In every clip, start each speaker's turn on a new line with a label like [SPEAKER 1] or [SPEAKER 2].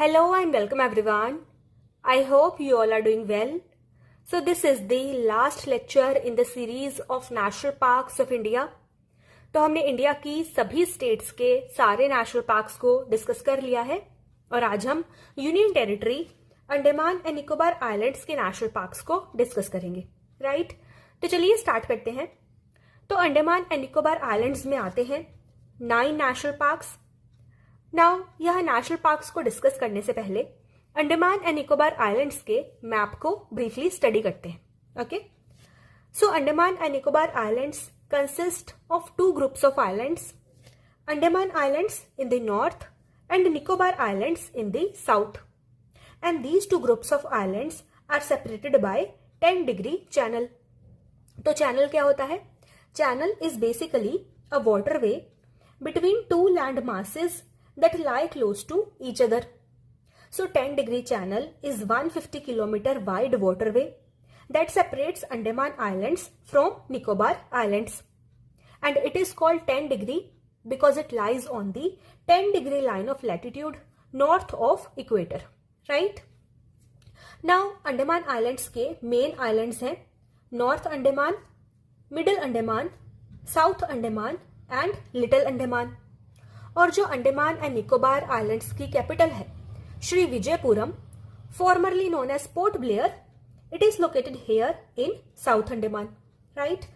[SPEAKER 1] Hello and welcome everyone. I hope you all are doing well. So this is the last lecture in the series of National Parks of India. तो हमने India की सभी states के सारे national parks को discuss कर लिया है और आज हम union territory Andaman and Nicobar islands के नेशनल पार्क्स को डिस्कस करेंगे, राइट? तो चलिए स्टार्ट करते हैं। तो अंडमान एंड निकोबार आइलैंड्स में आते हैं 9 नेशनल पार्क्स। नाउ यह नेशनल पार्क्स को डिस्कस करने से पहले अंडमान एंड निकोबार आइलैंड्स के मैप को ब्रीफली स्टडी करते हैं। Okay, so Andaman and Nicobar islands consist of two groups of islands, Andaman Islands in the north and Nicobar Islands in the south. And these two groups of islands are separated by 10-degree channel. तो channel क्या होता है? Channel is basically a waterway between two land masses that lie close to each other. So 10-degree channel is 150 kilometer wide waterway that separates Andaman Islands from Nicobar Islands. And it is called 10-degree because it lies on the 10-degree line of latitude north of equator, right? Now, Andaman Islands के main islands हैं North Andaman, Middle Andaman, South Andaman and Little Andaman. और जो Andaman and Nicobar islands की capital है Shri Vijayapuram, formerly known as Port Blair, it is located here in South Andaman, right?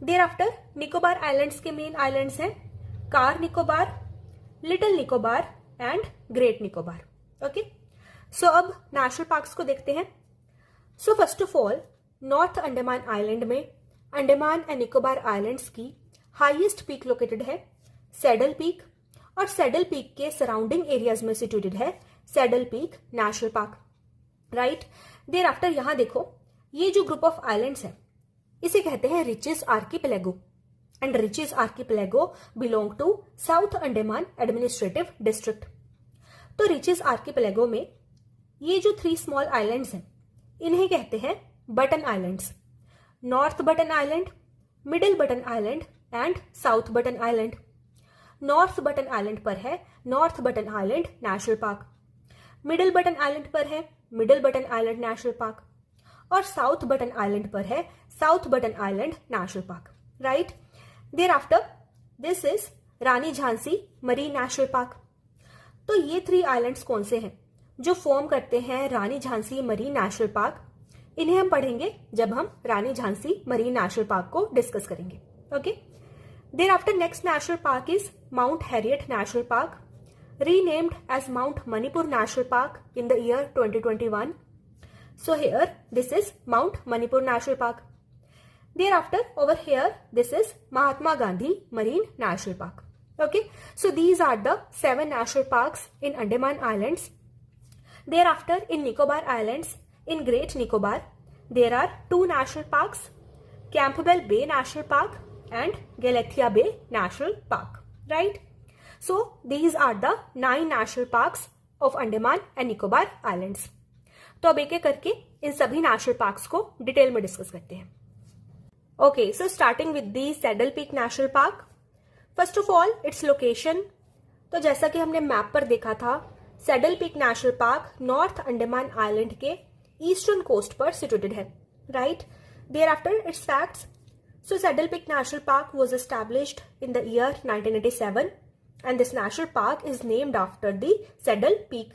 [SPEAKER 1] Thereafter, Nicobar islands के main islands हैं Car Nicobar, little Nicobar and great Nicobar. Okay, so अब national parks को देखते हैं। So first of all, north Andaman island में Andaman and Nicobar islands की highest peak located है saddle peak, और सैडल पीक के सराउंडिंग एरियाज में सिचुएटेड है saddle peak national park, right? Thereafter यहां देखो, ये जो ग्रुप ऑफ आइलैंड्स है इसे कहते हैं Ritchie's archipelago, and Ritchie's archipelago belong to South Andaman administrative district. तो रिचेस आर्किपेलागो में ये जो 3 स्मॉल आइलैंड्स हैं इन्हें कहते हैं Button Islands. North Button Island, middle Button Island and South Button Island. North Button Island पर है North Button Island National Park, middle Button Island पर है middle Button Island National Park, और साउथ बटन आइलैंड पर है South Button Island National park, right? Thereafter this is Rani Jhansi Marine National Park. तो ये 3 islands कौन से हैं जो फॉर्म करते हैं Rani Jhansi Marine National Park? इन्हें हम पढ़ेंगे जब हम Rani Jhansi Marine National Park को डिस्कस करेंगे। Okay, thereafter next national park is Mount Harriet National Park, renamed as Mount Manipur National Park in the year 2021. So here this is Mount Manipur National Park. Thereafter over here this is Mahatma Gandhi Marine National Park. Okay, so these are the 7 national parks in Andaman Islands. Thereafter in Nicobar Islands, in Great Nicobar, there are 2 national parks, Campbell Bay National Park and Galathea Bay National Park, right? So these are the 9 national parks of Andaman and Nicobar Islands. तो अब एक एक करके इन सभी national parks को detail में discuss करते हैं। Okay, so starting with the Saddle peak national Park. First of all its location. तो जैसा कि हमने मैप पर देखा था, Saddle peak national Park North Andaman Island के ईस्टर्न कोस्ट पर सिचुएटेड है, राइट? Thereafter its facts. So Saddle peak national Park was established in the year 1987 and this national park is named after the Saddle Peak.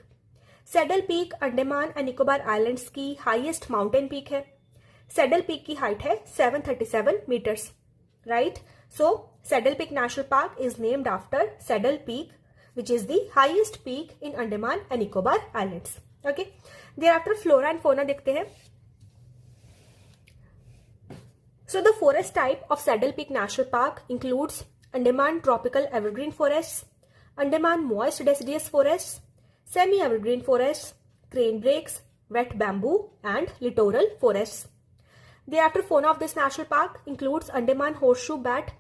[SPEAKER 1] Saddle Peak Andaman and Nicobar islands की highest mountain peak है। Saddle Peak की height है 737 metres, right? So Saddle peak national park is named after Saddle Peak which is the highest peak in Andaman and Nicobar Islands. Okay, thereafter flora and fauna देखते हैं। So the forest type of Saddle Peak National Park includes Andaman tropical evergreen forests, Andaman moist deciduous forests, semi-evergreen forests, cranebrakes, wet bamboo, and littoral forests. The after fauna of this national park includes Andaman horseshoe bat.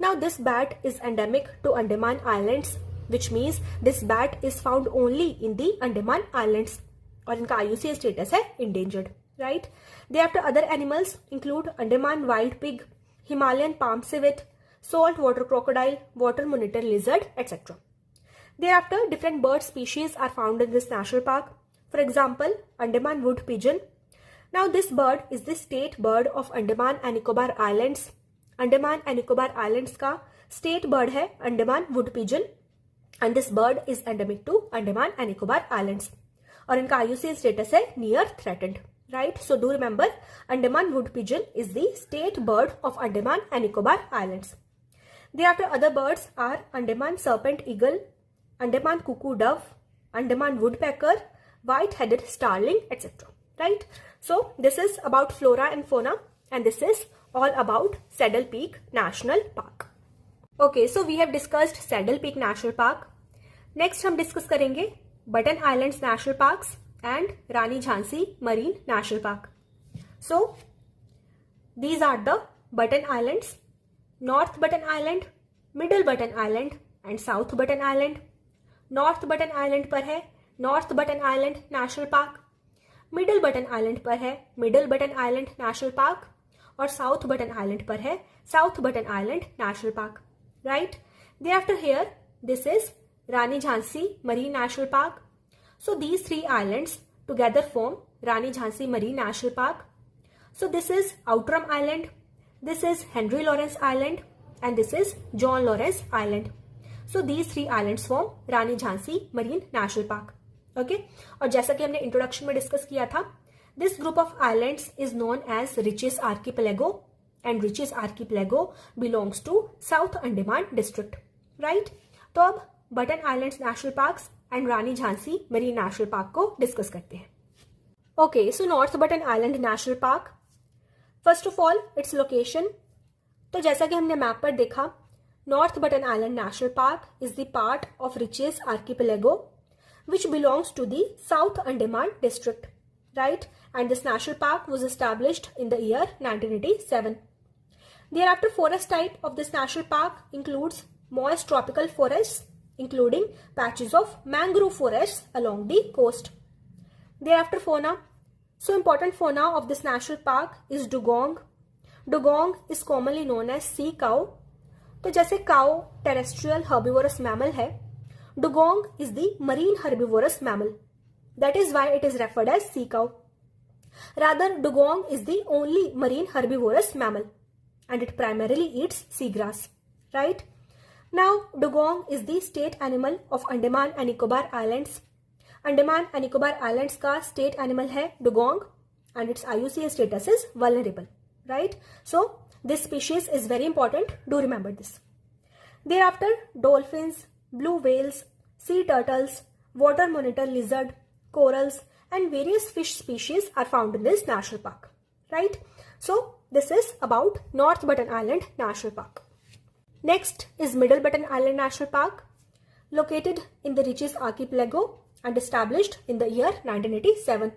[SPEAKER 1] Now this bat is endemic to Andaman Islands, which means this bat is found only in the Andaman Islands, और इनका IUCN status है endangered, right? Thereafter other animals include Andaman wild pig, Himalayan palm civet, salt water crocodile, water monitor lizard, etc. Thereafter, different bird species are found in this national park. For example, Andaman wood pigeon. Now this bird is the state bird of Andaman and Nicobar Islands. Andaman and Nicobar Islands का state bird है Andaman wood pigeon, and this bird is endemic to Andaman and Nicobar Islands. और इनका IUCN status है near threatened. Right? So do remember, Andaman wood pigeon is the state bird of Andaman and Nicobar Islands. Thereafter, other birds are Andaman serpent eagle, Andaman cuckoo dove, Andaman woodpecker, white-headed starling, etc. Right? So this is about flora and fauna, and this is all about Saddle Peak National Park. Okay, so we have discussed Saddle Peak National Park. Next हम discuss करेंगे Button Islands National Parks and Rani Jhansi Marine National Park. So these are the Button Islands: North Button Island, Middle Button Island and South Button Island. North Button Island पर है North Button Island National Park, Middle Button Island पर है Middle Button Island National Park और South Button Island पर है South Button Island National Park. Right? Thereafter here, this is Rani Jhansi Marine National Park. So these three islands together form Rani Jhansi Marine National Park. So this is Outram Island, this is Henry Lawrence Island and this is John Lawrence Island. So these three islands form Rani Jhansi Marine National Park. Okay? और जैसा कि हमने introduction में discuss किया था, this group of islands is known as Riches Archipelago and Riches Archipelago belongs to South Andaman district. Right? तो अब Button Islands National Parks and Rani Jhansi Marine National Park को डिस्कस करते हैं. Okay, so North Button Island National Park. First of all, its location. तो जैसा कि हमने map पर देखा, North Button Island National Park is the part of Riches Archipelago which belongs to the South Andaman district. Right? And this national park was established in the year 1987. Thereafter, forest type of this national park includes moist tropical forests, including patches of mangrove forests along the coast. Thereafter, fauna. So important fauna of this national park is dugong. Dugong is commonly known as sea cow. तो जैसे cow terrestrial herbivorous mammal है, dugong is the marine herbivorous mammal. That is why it is referred as sea cow. Rather, dugong is the only marine herbivorous mammal and it primarily eats seagrass. Right? Now, dugong is the state animal of Andaman and Nicobar Islands. Andaman and Nicobar Islands का state animal है dugong and its IUCN status is vulnerable. Right? So, this species is very important. Do remember this. Thereafter, dolphins, blue whales, sea turtles, water monitor lizard, corals and various fish species are found in this national park. Right? So, this is about North Button Island National Park. Next is Middle Button Island National Park, located in the Riches Archipelago and established in the year 1987.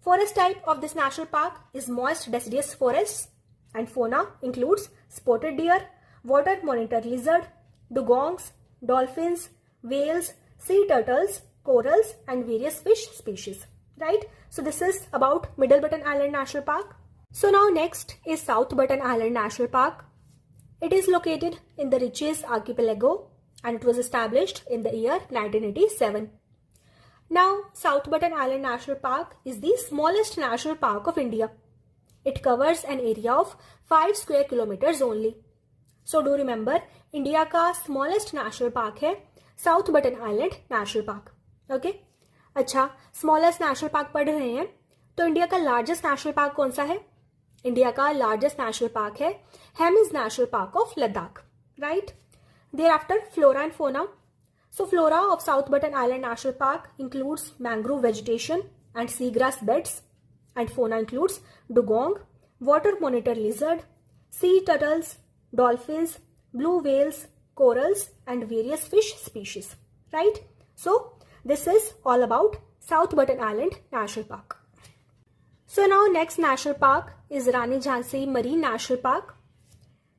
[SPEAKER 1] Forest type of this national park is moist deciduous forests and fauna includes spotted deer, water monitor lizard, dugongs, dolphins, whales, sea turtles, corals and various fish species. Right? So this is about Middle Button Island National Park. So now next is South Button Island National Park. It is located in the Riches Archipelago and it was established in the year 1987. Now, South Button Island National Park is the smallest national park of India. It covers an area of 5 square kilometers only. So do remember, India का smallest national park है South Button Island National Park. Okay? अच्छा, smallest national park पढ़ रहे हैं, तो India का largest national park कौन सा है? इंडिया का largest national park है Hemis National Park of Ladakh. Right? Thereafter, flora and fauna. So flora of South Button Island National Park includes mangrove vegetation and seagrass beds, and fauna includes dugong, water monitor lizard, sea turtles, dolphins, blue whales, corals and various fish species. Right? So this is all about South Button Island National Park. So now next national park is Rani Jhansi Marine National Park.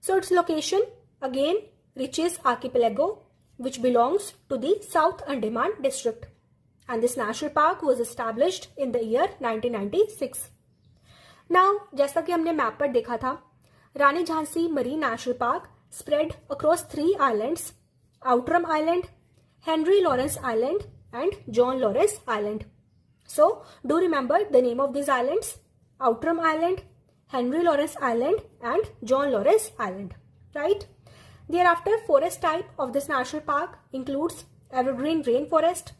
[SPEAKER 1] So its location again Riches Archipelago, which belongs to the South Andaman district, and this national park was established in the year 1996. Now, जैसा कि हमने map पर देखा था, Rani Jhansi Marine National Park spread across 3 islands: Outram Island, Henry Lawrence Island and John Lawrence Island. So do remember the name of these islands: Outram Island, Henry Lawrence Island and John Lawrence Island, right? Thereafter, forest type of this national park includes evergreen rainforest,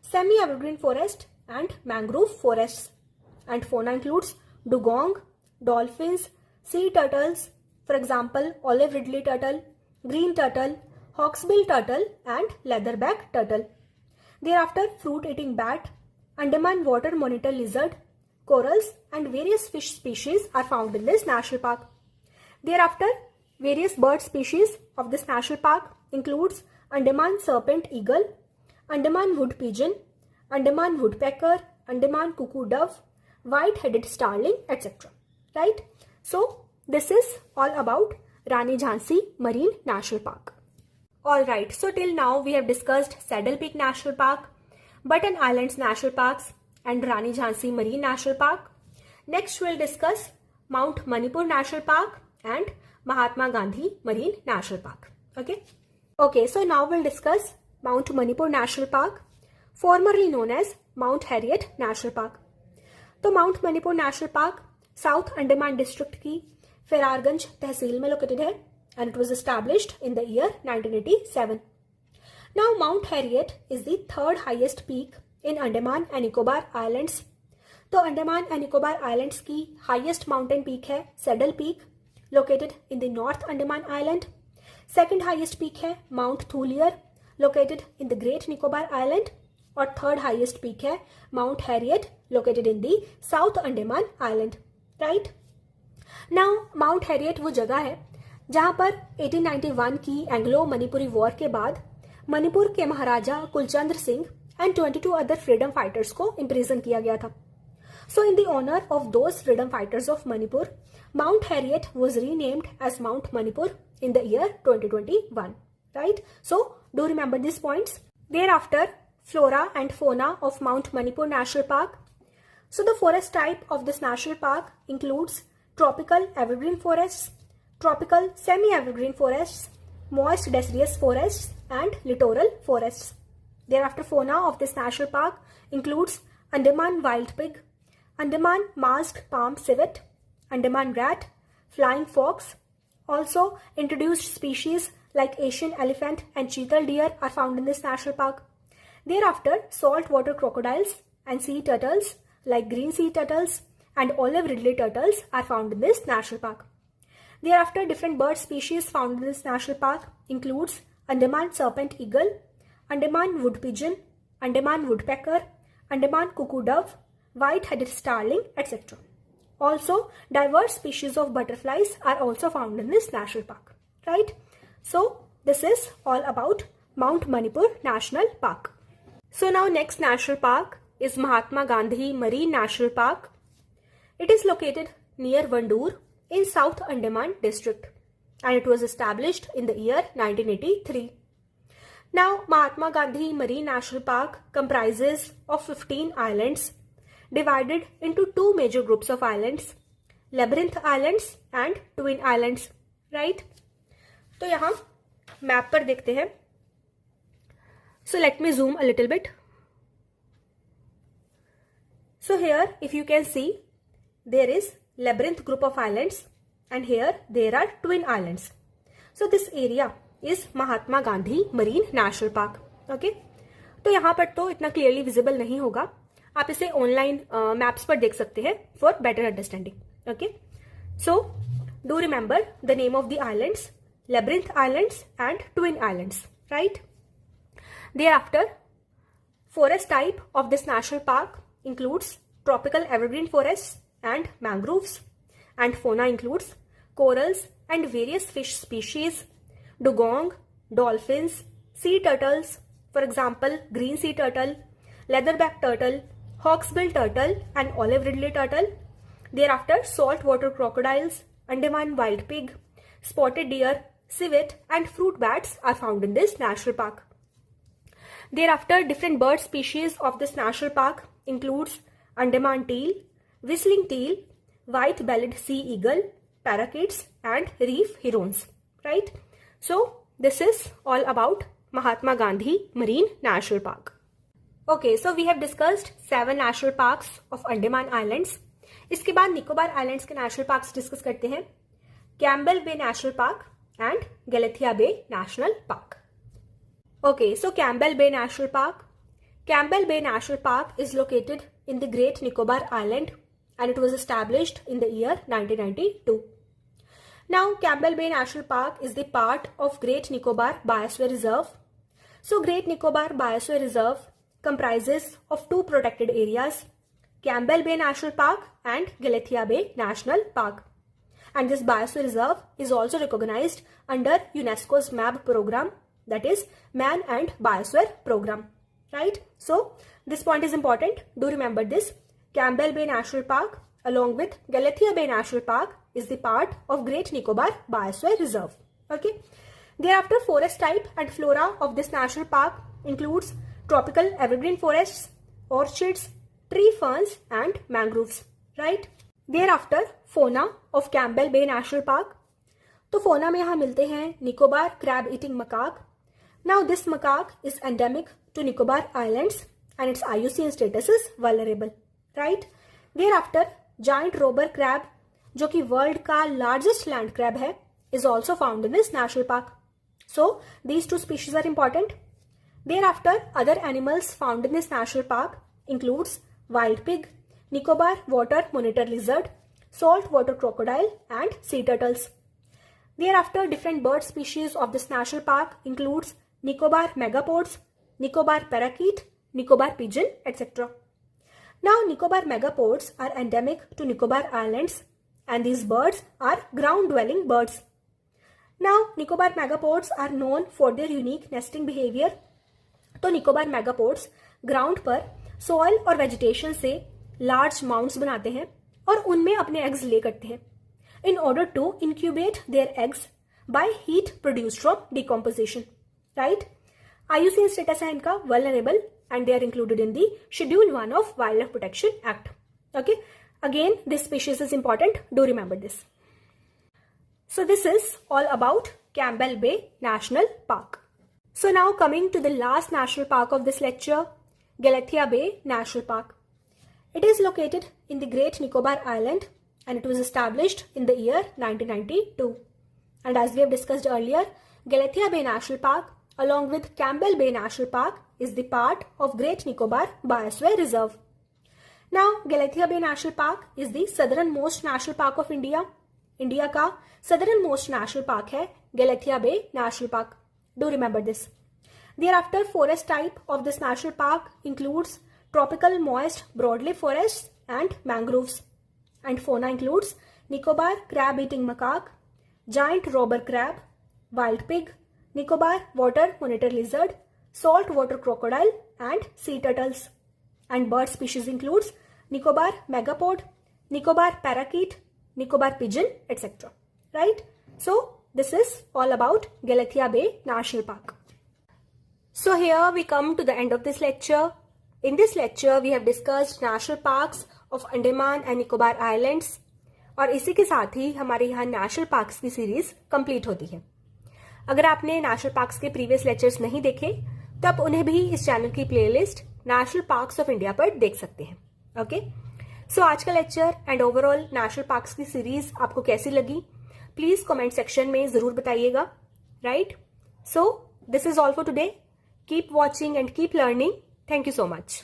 [SPEAKER 1] semi-evergreen forest and mangrove forests. And fauna includes dugong, dolphins, sea turtles, for example, olive ridley turtle, green turtle, hawksbill turtle and leatherback turtle. Thereafter, fruit-eating bat, Andaman water monitor lizard, corals and various fish species are found in this national park. Thereafter, various bird species of this national park includes Andaman serpent eagle, Andaman wood pigeon, Andaman woodpecker, Andaman cuckoo dove, white-headed starling, etc. Right? So, this is all about Rani Jhansi Marine National Park. Alright, so till now we have discussed Saddle Peak National Park, Button Islands National Parks and Rani Jhansi Marine National Park. Next we will discuss Mount Manipur National Park and Mahatma Gandhi Marine National Park. Okay, so now we'll discuss Mount Manipur National Park, formerly known as Mount Harriet National Park. तो mount Manipur national park south Andaman district की फेरारगंज तहसील में located है and it was established in the year 1987. Now mount Harriet is the third highest peak in Andaman and Nicobar islands. तो Andaman and Nicobar islands की highest mountain peak है saddle peak, located in the north Andaman island. Second highest peak है mount Thuillier, located in the great Nicobar island. और third highest peak है mount Harriet, located in the south Andaman island. Right now mount Harriet वो जगह है जहां पर 1891 की Anglo Manipuri war के बाद मणिपुर के Maharaja Kulchandra Singh and 22 other freedom fighters को इम्प्रिजन किया गया था. So in the honour of those freedom fighters of Manipur, mount Harriet was renamed as Mount Manipur in the year 2021. Right? So do remember these points. Thereafter, flora and fauna of Mount Manipur National Park. So the forest type of this national park includes tropical evergreen forests, tropical semi-evergreen forests, moist deciduous forests and littoral forests. Thereafter, fauna of this national park includes Andaman wild pig, Andaman masked palm civet, Andaman rat, flying fox. Also, introduced species like Asian elephant and cheetal deer are found in this national park. Thereafter, saltwater crocodiles and sea turtles like green sea turtles and olive ridley turtles are found in this national park. Thereafter, different bird species found in this national park includes Andaman serpent eagle, Andaman wood pigeon, Andaman woodpecker, Andaman cuckoo dove, white-headed starling, etc. Also, diverse species of butterflies are also found in this national park. Right? So, this is all about Mount Manipur National Park. So now next national park is Mahatma Gandhi Marine National Park. It is located near Vandoor in South Andaman district and it was established in the year 1983. Now Mahatma Gandhi Marine National Park comprises of 15 islands divided into two major groups of islands, Labyrinth Islands and Twin Islands. Right? तो यहाँ map पर देखते हैं. So let me zoom a little bit. So here if you can see there is labyrinth group of islands and here there are twin islands. So this area is Mahatma Gandhi Marine National Park. Okay? तो यहाँ पर तो इतना clearly visible नहीं होगा, आप इसे online maps पर देख सकते हैं for better understanding. Okay, so do remember the name of the islands, Labyrinth Islands and Twin Islands. Right? Thereafter, forest type of this national park includes tropical evergreen forests and mangroves, and fauna includes corals and various fish species, dugong, dolphins, sea turtles, for example green sea turtle, leatherback turtle, hawksbill turtle and olive ridley turtle. Thereafter, saltwater crocodiles, Andaman wild pig, spotted deer, civet and fruit bats are found in this national park. Thereafter, different bird species of this national park includes Andaman teal, whistling teal, white-bellied sea eagle, parakeets and reef herons. Right? So this is all about Mahatma Gandhi Marine National Park. Okay, so we have discussed 7 national parks of Andaman Islands. इसके बाद Nicobar islands के national parks discuss करते हैं, Campbell Bay National Park and Galathea Bay National Park. Okay, so Campbell Bay National Park. Campbell Bay National Park is located in the Great Nicobar Island and it was established in the year 1992. Now, Campbell Bay National Park is the part of Great Nicobar Biosphere Reserve. So, Great Nicobar Biosphere Reserve comprises of 2 protected areas, Campbell Bay National Park and Galathea Bay National Park. And this Biosphere Reserve is also recognized under UNESCO's MAB program, that is Man and Biosphere Program, right? So, this point is important. Do remember this. Campbell Bay National Park along with Galathea Bay National Park is the part of Great Nicobar Biosphere Reserve. Okay. Thereafter, forest type and flora of this national park includes tropical evergreen forests, orchids, tree ferns and mangroves, right? Thereafter, fauna of Campbell Bay National Park. तो fauna में यहाँ मिलते हैं Nicobar crab eating macaque. Now this macaque is endemic to Nicobar Islands and its IUCN status is vulnerable, right? Thereafter, giant robber crab, जो कि world का largest land crab है, is also found in this national park. So these 2 species are important. Thereafter, other animals found in this national park includes wild pig, Nicobar water monitor lizard, saltwater crocodile and sea turtles. Thereafter, different bird species of this national park includes Nicobar megapods, Nicobar parakeet, Nicobar pigeon, etc. Now, Nicobar megapods are endemic to Nicobar Islands and these birds are ground-dwelling birds. Now, Nicobar megapods are known for their unique nesting behavior. तो Nicobar megapods ground पर soil और vegetation से large mounts बनाते हैं और उनमें अपने eggs ले करते हैं in order to incubate their eggs by heat produced from decomposition, right? IUCN status है इनका vulnerable and they are included in the Schedule 1 of Wildlife Protection Act. Okay, again this species is important, do remember this. So this is all about Campbell Bay National Park. So now coming to the last national park of this lecture, Galathea Bay National Park. It is located in the Great Nicobar Island and it was established in the year 1992. And as we have discussed earlier, Galathea Bay National Park along with Campbell Bay National Park is the part of Great Nicobar Biosphere Reserve. Now, Galathea Bay National Park is the southernmost national park of India. India का southernmost national park है Galathea Bay National Park. Do remember this. Thereafter, forest type of this national park includes tropical moist broadleaf forests and mangroves. And fauna includes Nicobar crab-eating macaque, giant robber crab, wild pig, Nicobar water monitor lizard, saltwater crocodile and sea turtles. And bird species includes Nicobar megapod, Nicobar parakeet, Nicobar pigeon, etc. Right? So, this is all about Galathea Bay National Park. So, here we come to the end of this lecture. In this lecture, we have discussed national parks of Andaman and Nicobar Islands. और इसी के साथ ही हमारे यहाँ national parks की series complete होती है. अगर आपने नेशनल पार्क्स के प्रीवियस लेक्चर्स नहीं देखे तो आप उन्हें भी इस चैनल की playlist national parks of India पर देख सकते हैं. ओके, सो आज का lecture and overall national parks की सीरीज आपको कैसी लगी, प्लीज कमेंट सेक्शन में जरूर बताइएगा. Right, so this is all for today. Keep watching and keep learning. Thank you so much.